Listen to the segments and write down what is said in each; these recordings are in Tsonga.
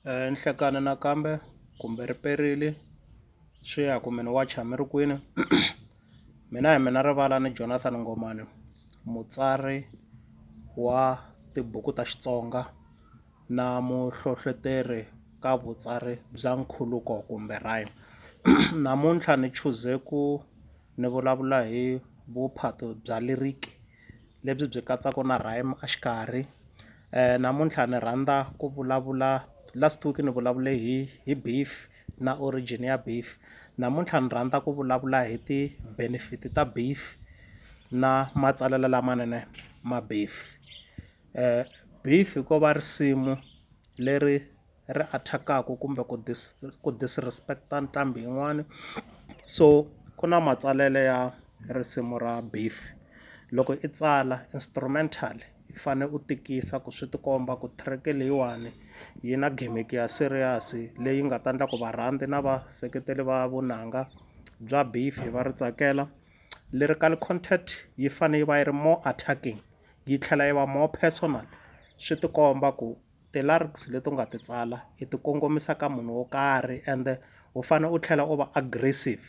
Nhlekani nakambe kumbe ri perile swi ya ku mi ni wacha mi ri kwini mina hi mina Rivalani Jonathan Ngomane, mutsari wa tibuku ta Xitsonga na muhlohloteri ka vutsari bya nkhuluko kumbe rhyme. Namuntlha ni chuze ku ni vulavula hi vuphato bya lyric lebyi byi katsaka na rhyme a xikarhi. Namuntlha ni rhandza ku vulavula, last week ni vulavule hi beef na origin ya beef. Namuntlha ni rhandza ku vulavula hi ti-benefit ta beef na matsalelo lamanene ma beef. Beef ko va risimu leri ri attack-aku kumbe ku disrespect-a nqambi yin'wana, so ku na matsalelo ya risimu ra beef. Loko i tsala instrumental i fane u tikisa ku swi tikomba ku track leyiwani yi na gimmick ya serious leyi nga ta endla ku varhandzi na vaseketeli va vunanga bya beef va ri tsakela. Lyrical content yi fane yi va yi ri more attacking, yi tlhela yi va more personal, swi tikomba ku ti-lyrics leti u nga ti tsala i ti kongomisa ka munhu wo karhi ende u fane u tlhela u va aggressive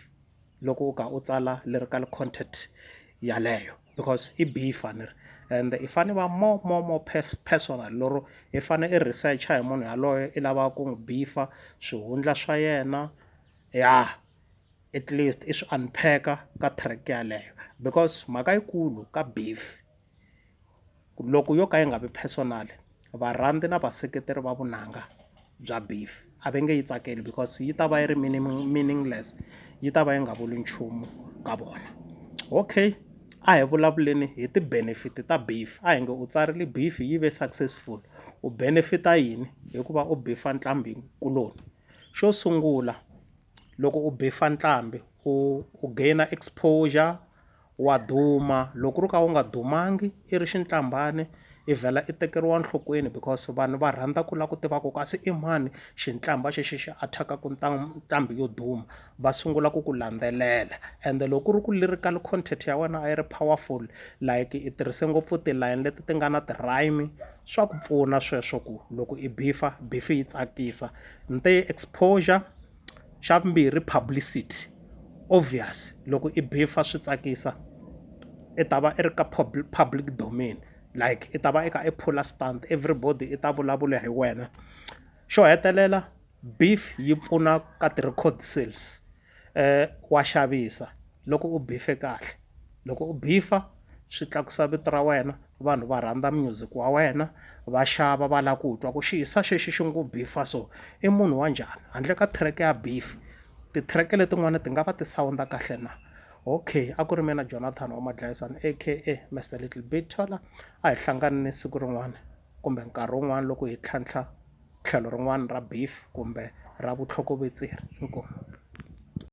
loko u kha u tsala lyrical content yaleyo because i beef a ni ri, ende i fane va more personal loro i fane i researcher hi munhu yaloye i lavaka ku n'wi beef-a swihundla swa yena ya at least i swi unpack-a ka track yaleyo because mhaka yikulu ka beef loko yo ka yi nga vi personal varhandzi na vaseketeri va vunanga bya beef a va nge yi tsakeli because yi ta va yi ri meaningless, yi ta va yi nga vuli nchumu ka vona. Okay, a hi vulavuleni hi ti-benefit ta beef. A hi nge u tsarile beef yi ve successful, u benefit-a yini hikuva u beef-a nqambi kuloni. Xo sungula loko u beef-a nqambi u gain exposure, wa duma. Loko ri ka u nga dumangi i ri xintlhambani i vhela i tekeriwa enhlokweni because vanhu va rhandza ku lava ku tiva ku kasi i mani xintlhambha xexi xi attack-aku nqambi yo duma, va sungula ku ku landzelela. Ende loko ku ri ku lyrical content ya wena a yi ri powerful like i tirhise ngopfu ti-line leti ti nga na ti-rhyme, swa ku pfuna sweswo ku loko i beef-a beef yi tsakisa. Ni te exposure, xa vumbirhi publicity, obvious loko i beef-a swi tsakisa i ta va i ri ka public domain like i ta va i kha i phula stunt, everybody i ta vulavula hi wena. Xo hetelela beef yi pfuna ka ti-record sales, wa xavisa loko u beef-e kahle. Loko u beef-a swi tlakusa vito ra wena, vanhu va rhandza music wa wena, va xava va lava ku twa ku xi hisa xexi xi ngo beef-a so i munhu wa njhani handle ka track ya beef ti-track letin'wana ti nga va ti sound kahle na. Okay, a ku ri mina Jonathan wa Madlayisani aka Mr Little Big Taller. A hi hlanganeni siku rin'wana kumbe nkarhi wun'wana loko hi tlhantlha tlhelo rin'wana ra beef kumbe ra vutlhokovetseri. Inkomu.